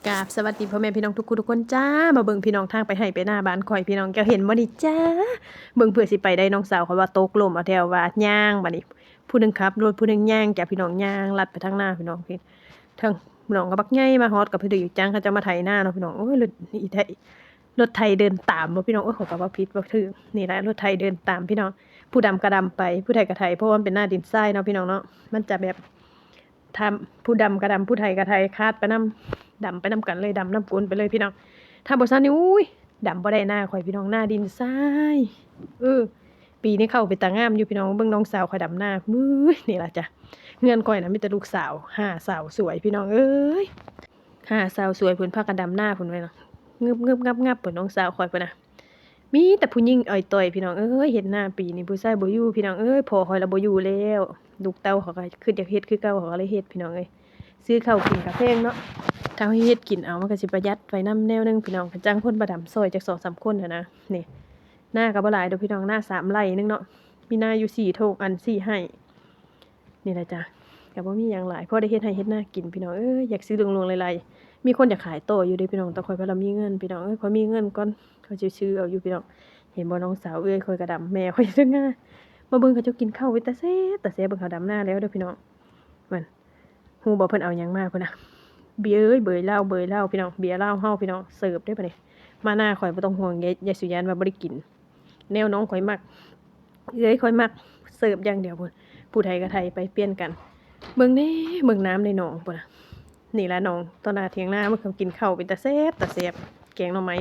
กราบสวัสดีพ่อแม่พี่น้องทุกคนทุกคนจ้ามาเบิ่งพี่น้องทางไปให้ไปหน้าบ้านข่อยพี่น้องจะเห็นบ่นี่จ้าเบิ่งเพื่อสิไปได้น้องสาวเขาว่าตกลมเอาแถวว่าย่างบัดนี้ผู้หนึงขับรถผู้หนึงย่างจ้ะพี่น้องย่างลัดไปทางหน้าพี่น้องพี่ทางน้องก็บักใหญ่มาฮอดกับพี่อยู่จังเขาจะมาไถนาเนาะพี่น้องโอ้ยรถอีไถรถไถเดินตามบ่พี่น้องโอ้ยเขาก็ว่าผิดบ่ถูกนี่แหละรถไถเดินตามพี่น้องผู้ดำก็ดำไปผู้ไถก็ไถเพราะว่ามันเป็นหน้าดินทรายเนาะพี่น้องเนาะมันจะแบบทำผู้ดำก็ดำผู้ไถก็ไถคาดไปนำ ดำไปนำกันเลยดำน้ำกุนไปเลยพี่น้องถ้าบ่ซั้นนี่อุ้ยดำบ่ได้หน้าข่อยพี่น้องหน้าดินทรายปีนี้เข้าไปตางามอยู่พี่น้องเบิ่งน้องสาวข่อยดำหน้ามื้อนี่ล่ะจ้ะเฮือนข่อยน่ะมีแต่ลูกสาวห้าสาวสวยพี่น้องเอ้ยห้าสาวสวยเพิ่นพากันดำหน้าเพิ่นไว้เนาะงึบงับเพิ่นน้องสาวข่อยเพิ่นน่ะมีแต่ผู้หญิงอ่อยต่อยพี่น้องเอ้ยเฮ็ดหน้าปีนี้ผู้ชายบ่อยู่พี่น้องเอ้ยพ่อข่อยละบ่อยู่แล้วลูกเต้าเขาก็คืออยากเฮ็ดคือเก่าเขาก็เลยเฮ็ดพี่น้องเอ้ยซื้อข้าวกินก็แพงเนาะ ถ้าเฮ็ดกินเอามันก็สิประหยัดไว้นำแนวนึงพี่น้องก็จ้างคนมาดำซอยจัก2-3คนหั้นนะนี่หน้าก็บ่หลายดอกพี่น้องหน้า3ไร่นึงเนาะมีนาอยู่4โทกอัน4ไร่นี่แหละจ้ะก็บ่มีหยังหลายพอได้เฮ็ดให้เฮ็ดนากินพี่น้องอยากซื้อลวงๆหลายๆมีคนอยากขายโตอยู่เด้พี่น้องแต่ข่อยบ่ละมีเงินพี่น้องขอยมีเงินก่อนข่อยสิซื้อเอาอยู่พี่น้องเห็นบ่น้องสาวข่อยก็ดำแม่ข่อยซึ่งงามาเบิ่งเขาเจ้ากินข้าวไว้ตาแซ่บตาแซ่บเบิ่งเขาดำหน้าแล้วเด้อพี่น้องมันฮู้บ่เพิ่นเอาหยังมาพุ่นน่ะ เบียร์เบยเหล้าพี่น้องเบียร์เหล้าเฮาพี่น้องเสิร์ฟได้ปะเนี่ยมาหน้าข่อยบ่ต้องห่วงยายสุยานว่าบ่ได้กินแนวน้องข่อยมักข่อยมักเสิร์ฟอย่างเดียวพุ่นผู้ไทยกับไทยไปเปลี่ยนกันเบิ่งแหน่เบิ่งน้ำในหนองพุ่นน่ะนี่ล่ะน้องตอนหน้าเถียงนามันเขากินข้าวเป็นตาแซ่บแกงหน่อไม้